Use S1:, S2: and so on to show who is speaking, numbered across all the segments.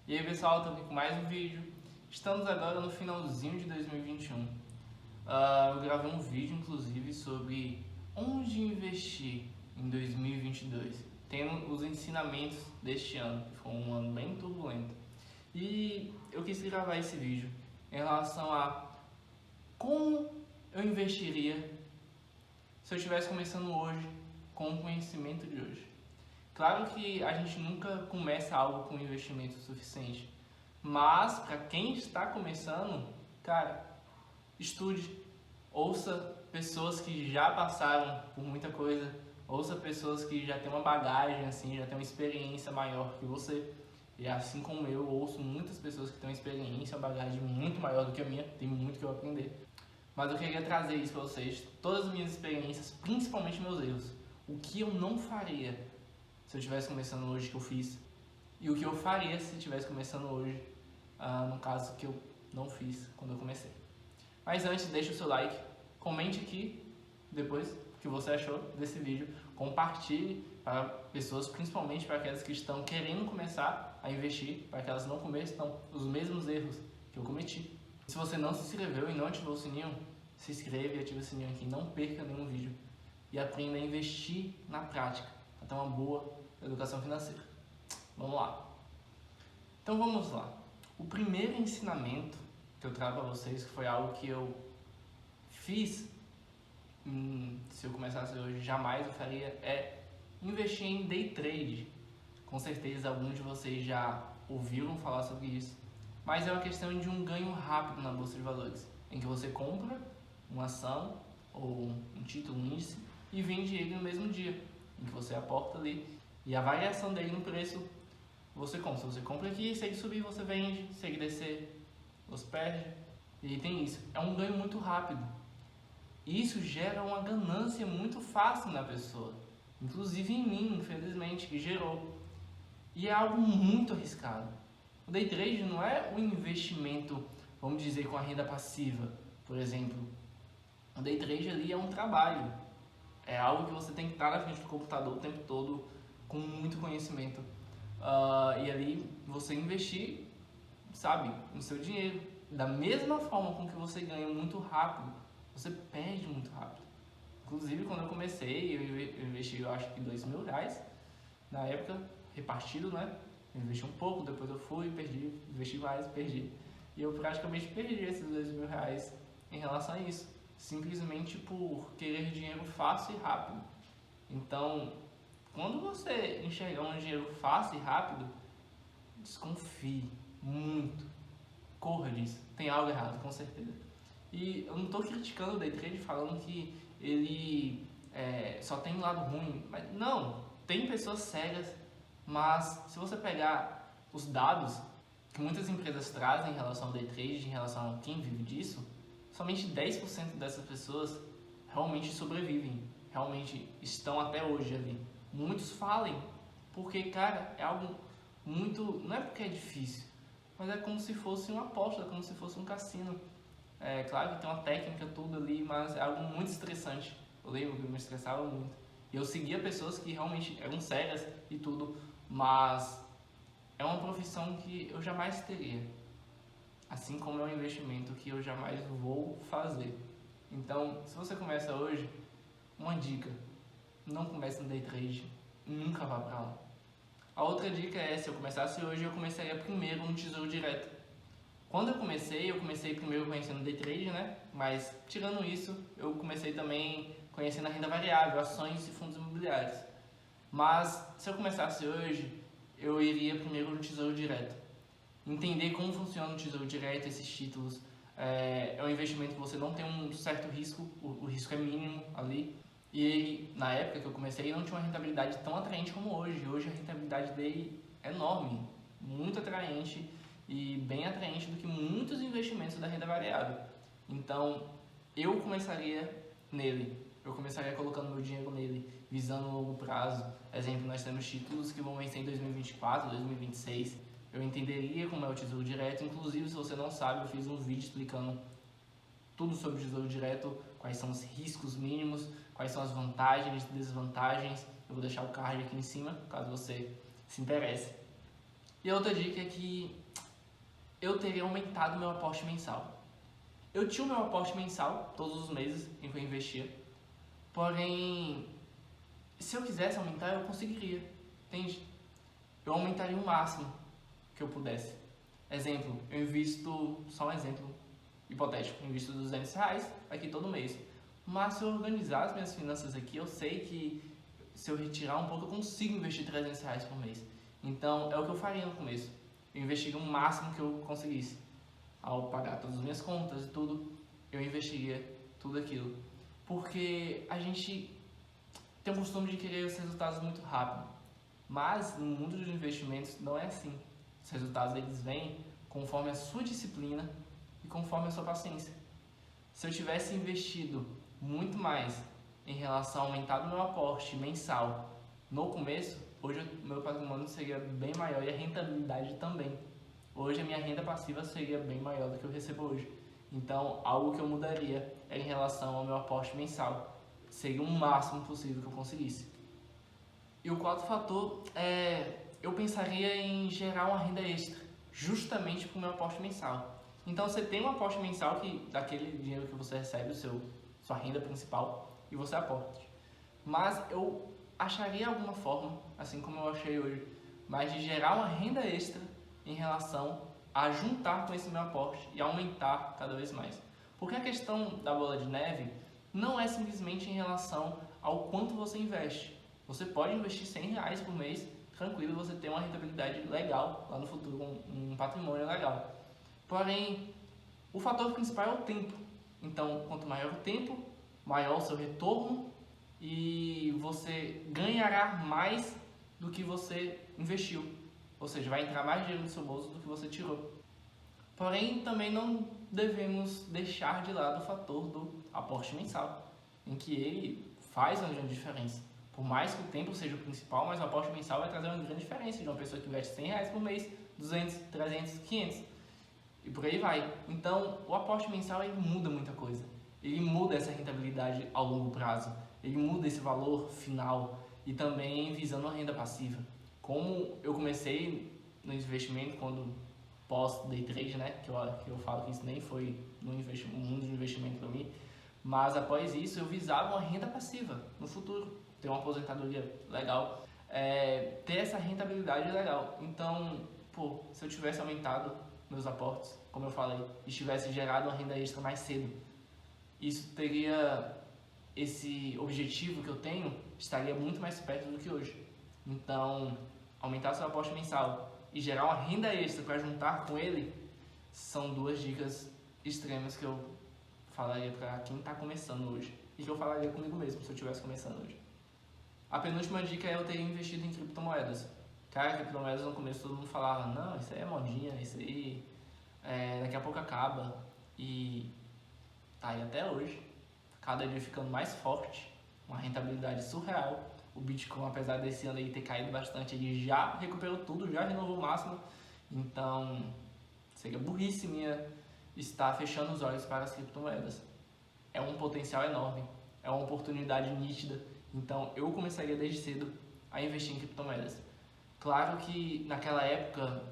S1: E aí pessoal, estou aqui com mais um vídeo. Estamos agora no finalzinho de 2021. Eu gravei um vídeo inclusive sobre onde investir em 2022, tendo os ensinamentos deste ano, que foi um ano bem turbulento. E eu quis gravar esse vídeo em relação a como eu investiria se eu estivesse começando hoje com o conhecimento de hoje. Claro que a gente nunca começa algo com investimento suficiente, mas para quem está começando, cara, estude, ouça pessoas que já passaram por muita coisa, ouça pessoas que já têm uma bagagem assim, já têm uma experiência maior que você. E assim como eu ouço muitas pessoas que têm uma experiência, uma bagagem muito maior do que a minha, tem muito que eu aprender. Mas eu queria trazer isso para vocês, todas as minhas experiências, principalmente meus erros. O que eu não faria se eu estivesse começando hoje que eu fiz e o que eu faria se estivesse começando hoje, no caso que eu não fiz quando eu comecei. Mas antes, deixa o seu like, comente aqui depois o que você achou desse vídeo, compartilhe para pessoas, principalmente para aquelas que estão querendo começar a investir, para que elas não cometam os mesmos erros que eu cometi. Se você não se inscreveu e não ativou o sininho, se inscreve e ativa o sininho aqui, não perca nenhum vídeo e aprenda a investir na prática, para ter uma boa educação financeira. Vamos lá. Então vamos lá. O primeiro ensinamento que eu trago para vocês, que foi algo que eu fiz, se eu começasse hoje jamais eu faria, é investir em day trade. Com certeza alguns de vocês já ouviram falar sobre isso, mas é uma questão de um ganho rápido na bolsa de valores, em que você compra uma ação ou um título, um índice e vende ele no mesmo dia, em que você aporta ali e a variação dele no preço você compra. Se você compra aqui, se ele subir você vende, se ele descer você perde. E aí tem isso, é um ganho muito rápido. E isso gera uma ganância muito fácil na pessoa, inclusive em mim, infelizmente, que gerou. E é algo muito arriscado. O day trade não é um investimento, vamos dizer, com a renda passiva, por exemplo. O day trade ali é um trabalho, é algo que você tem que estar na frente do computador o tempo todo, com muito conhecimento. E ali você investir, sabe, no seu dinheiro. Da mesma forma com que você ganha muito rápido, você perde muito rápido. Inclusive, quando eu comecei, eu investi, eu acho que R$ 2.000 na época, repartido, né? Eu investi um pouco, depois eu fui, perdi, investi mais, perdi. E eu praticamente perdi esses R$ 2.000 em relação a isso, simplesmente por querer dinheiro fácil e rápido. Então, quando você enxergar um dinheiro fácil e rápido, desconfie muito, corra disso, tem algo errado, com certeza. E eu não estou criticando o day trade falando que ele só tem um lado ruim, mas não, tem pessoas cegas, mas se você pegar os dados que muitas empresas trazem em relação ao day trade, em relação a quem vive disso, somente 10% dessas pessoas realmente sobrevivem, realmente estão até hoje ali. Muitos falem, porque, cara, é algo muito. Não é porque é difícil, mas é como se fosse uma aposta, como se fosse um cassino. É claro que tem uma técnica toda ali, mas é algo muito estressante. Eu lembro que eu me estressava muito. E eu seguia pessoas que realmente eram sérias e tudo, mas é uma profissão que eu jamais teria. Assim como é um investimento que eu jamais vou fazer. Então, se você começa hoje, uma dica: não comece no day trade, nunca vá para lá. A outra dica é, se eu começasse hoje, eu começaria primeiro no Tesouro Direto. Quando eu comecei primeiro conhecendo day trade, né? Mas tirando isso, eu comecei também conhecendo a renda variável, ações e fundos imobiliários. Mas se eu começasse hoje, eu iria primeiro no Tesouro Direto. Entender como funciona o Tesouro Direto, esses títulos. É um investimento que você não tem um certo risco, o risco é mínimo ali. E na época que eu comecei, não tinha uma rentabilidade tão atraente como hoje. Hoje a rentabilidade dele é enorme, muito atraente e bem atraente do que muitos investimentos da renda variável. Então, eu começaria nele. Eu começaria colocando meu dinheiro nele, visando o longo prazo. Exemplo, nós temos títulos que vão vencer em 2024, 2026. Eu entenderia como é o Tesouro Direto. Inclusive, se você não sabe, eu fiz um vídeo explicando tudo sobre o Tesouro Direto, quais são os riscos mínimos, quais são as vantagens e desvantagens. Eu vou deixar o card aqui em cima, caso você se interesse. E a outra dica é que eu teria aumentado meu aporte mensal. Eu tinha o meu aporte mensal todos os meses em que eu investia, porém, se eu quisesse aumentar, eu conseguiria, entende? Eu aumentaria o máximo que eu pudesse. Exemplo, eu invisto, só um exemplo hipotético, eu invisto R$200 aqui todo mês. Mas se eu organizar as minhas finanças aqui, eu sei que se eu retirar um pouco, eu consigo investir R$300 por mês. Então, é o que eu faria no começo. Eu investiria o máximo que eu conseguisse. Ao pagar todas as minhas contas e tudo, eu investiria tudo aquilo. Porque a gente tem o costume de querer os resultados muito rápido. Mas no mundo dos investimentos não é assim. Os resultados eles vêm conforme a sua disciplina e conforme a sua paciência. Se eu tivesse investido muito mais em relação a aumentar o meu aporte mensal no começo, hoje o meu patrimônio seria bem maior e a rentabilidade também. Hoje a minha renda passiva seria bem maior do que eu recebo hoje. Então, algo que eu mudaria é em relação ao meu aporte mensal. Seria o máximo possível que eu conseguisse. E o quarto fator é, eu pensaria em gerar uma renda extra, justamente para o meu aporte mensal. Então, você tem um aporte mensal que daquele dinheiro que você recebe, sua renda principal, e você aporte. Mas eu acharia alguma forma, assim como eu achei hoje, mas de gerar uma renda extra em relação a juntar com esse meu aporte e aumentar cada vez mais. Porque a questão da bola de neve não é simplesmente em relação ao quanto você investe. Você pode investir R$100 por mês, tranquilo, você tem uma rentabilidade legal lá no futuro, um patrimônio legal. Porém, o fator principal é o tempo. Então, quanto maior o tempo, maior o seu retorno e você ganhará mais do que você investiu. Ou seja, vai entrar mais dinheiro no seu bolso do que você tirou. Porém, também não devemos deixar de lado o fator do aporte mensal, em que ele faz uma grande diferença. Por mais que o tempo seja o principal, mas o aporte mensal vai trazer uma grande diferença de uma pessoa que investe R$100 por mês, 200, 300, 500 e por aí vai. Então, o aporte mensal ele muda muita coisa. Ele muda essa rentabilidade ao longo prazo, ele muda esse valor final e também visando a renda passiva. Como eu comecei no investimento quando pós-day trade, né, que eu falo que isso nem foi no mundo de investimento para mim, mas após isso eu visava uma renda passiva no futuro, ter uma aposentadoria legal, ter essa rentabilidade legal. Então, se eu tivesse aumentado meus aportes, como eu falei, e tivesse gerado uma renda extra mais cedo, isso teria esse objetivo que eu tenho, estaria muito mais perto do que hoje. Então, aumentar seu aporte mensal e gerar uma renda extra para juntar com ele são duas dicas extremas que eu falaria para quem está começando hoje e que eu falaria comigo mesmo se eu estivesse começando hoje. A penúltima dica é eu ter investido em criptomoedas. Cara, criptomoedas no começo todo mundo falava, não, isso aí é modinha, isso aí daqui a pouco acaba. E tá aí até hoje, cada dia ficando mais forte, uma rentabilidade surreal. O Bitcoin, apesar desse ano aí ter caído bastante, ele já recuperou tudo, já renovou o máximo. Então, seria burrice minha estar fechando os olhos para as criptomoedas. É um potencial enorme, é uma oportunidade nítida. Então, eu começaria desde cedo a investir em criptomoedas. Claro que naquela época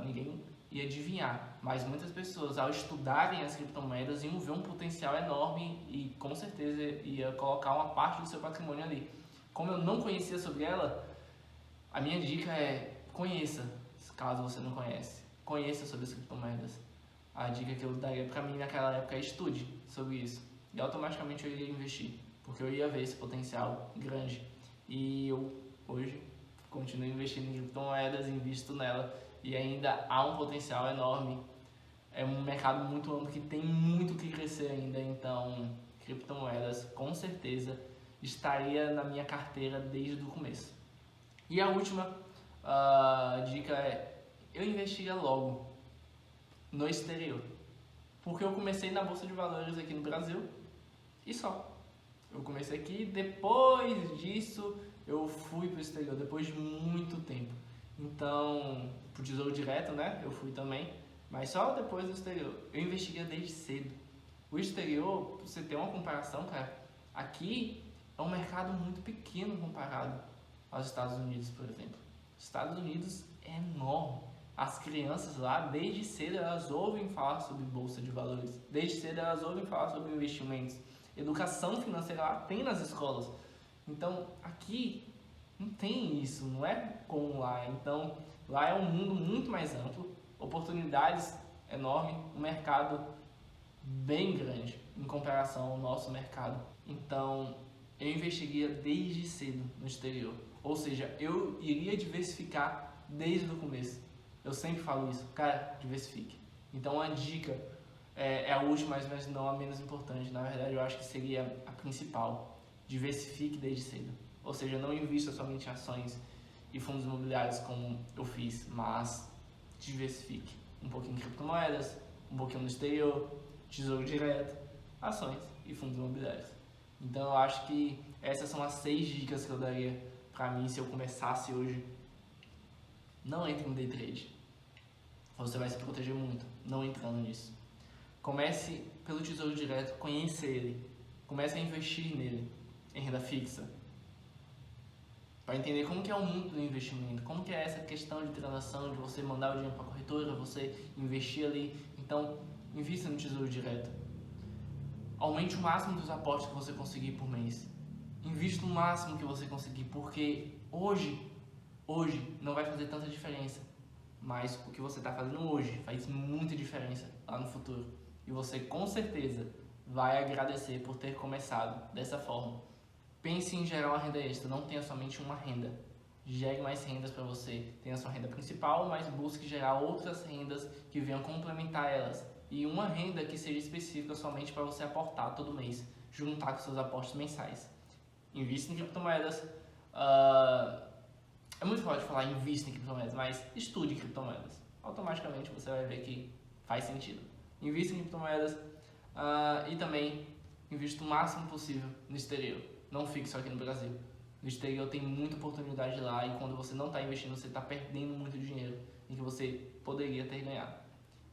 S1: ninguém ia adivinhar, mas muitas pessoas, ao estudarem as criptomoedas, iam ver um potencial enorme e com certeza ia colocar uma parte do seu patrimônio ali. Como eu não conhecia sobre ela, a minha dica é conheça, caso você não conhece. Conheça sobre as criptomoedas. A dica que eu daria para mim naquela época é estude sobre isso. E automaticamente eu iria investir, porque eu ia ver esse potencial grande. E eu hoje continuo investindo em criptomoedas, invisto nela e ainda há um potencial enorme. É um mercado muito amplo que tem muito que crescer ainda, então criptomoedas com certeza estaria na minha carteira desde o começo. E a última dica é eu investiria logo no exterior, porque eu comecei na Bolsa de Valores aqui no Brasil e só. Eu comecei aqui, depois disso eu fui para o exterior, depois de muito tempo. Então, pro Tesouro Direto, né, eu fui também, mas só depois do exterior. Eu investiria desde cedo. O exterior, pra você ter uma comparação, cara, aqui é um mercado muito pequeno comparado aos Estados Unidos, por exemplo. Os Estados Unidos é enorme. As crianças lá, desde cedo, elas ouvem falar sobre bolsa de valores. Desde cedo, elas ouvem falar sobre investimentos. Educação financeira lá tem nas escolas. Então, aqui não tem isso, não é como lá. Então, lá é um mundo muito mais amplo, oportunidades enormes, um mercado bem grande em comparação ao nosso mercado. Então, eu investiria desde cedo no exterior. Ou seja, eu iria diversificar desde o começo. Eu sempre falo isso, cara, diversifique. Então, a dica é a última, mas não a menos importante. Na verdade, eu acho que seria a principal. Diversifique desde cedo. Ou seja, não invista somente em ações e fundos imobiliários como eu fiz, mas diversifique. Um pouquinho em criptomoedas, um pouquinho no exterior, tesouro direto, ações e fundos imobiliários. Então eu acho que essas são as 6 dicas que eu daria para mim se eu começasse hoje. Não entre no day trade. Você vai se proteger muito não entrando nisso. Comece pelo tesouro direto, conheça ele. Comece a investir nele em renda fixa. Para entender como que é o mundo do investimento, como que é essa questão de transação, de você mandar o dinheiro para a corretora, você investir ali. Então, invista no tesouro direto. Aumente o máximo dos aportes que você conseguir por mês. Invista o máximo que você conseguir, porque hoje não vai fazer tanta diferença. Mas o que você está fazendo hoje faz muita diferença lá no futuro. E você com certeza vai agradecer por ter começado dessa forma. Pense em gerar uma renda extra, não tenha somente uma renda. Gere mais rendas para você. Tenha a sua renda principal, mas busque gerar outras rendas que venham complementar elas. E uma renda que seja específica somente para você aportar todo mês, juntar com seus aportes mensais. Invista em criptomoedas. É muito forte falar invista em criptomoedas, mas estude criptomoedas. Automaticamente você vai ver que faz sentido. Invista em criptomoedas e também invista o máximo possível no exterior. Não fique só aqui no Brasil. No exterior tem muita oportunidade lá e quando você não está investindo, você está perdendo muito dinheiro em que você poderia ter ganhado.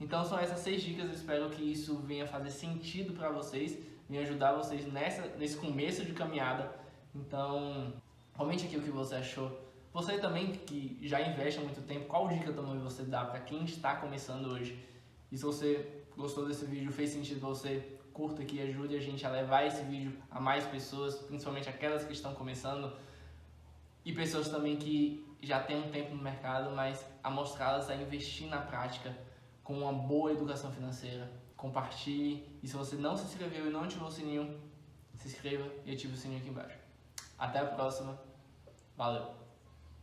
S1: Então são essas 6 dicas, eu espero que isso venha fazer sentido para vocês, venha ajudar vocês nesse começo de caminhada. Então, comente aqui o que você achou. Você também que já investe há muito tempo, qual dica também você dá para quem está começando hoje? E se você gostou desse vídeo, fez sentido para você, curta aqui, ajude a gente a levar esse vídeo a mais pessoas, principalmente aquelas que estão começando e pessoas também que já têm um tempo no mercado, mas a mostrá-las a investir na prática com uma boa educação financeira. Compartilhe e se você não se inscreveu e não ativou o sininho, se inscreva e ative o sininho aqui embaixo. Até a próxima, valeu!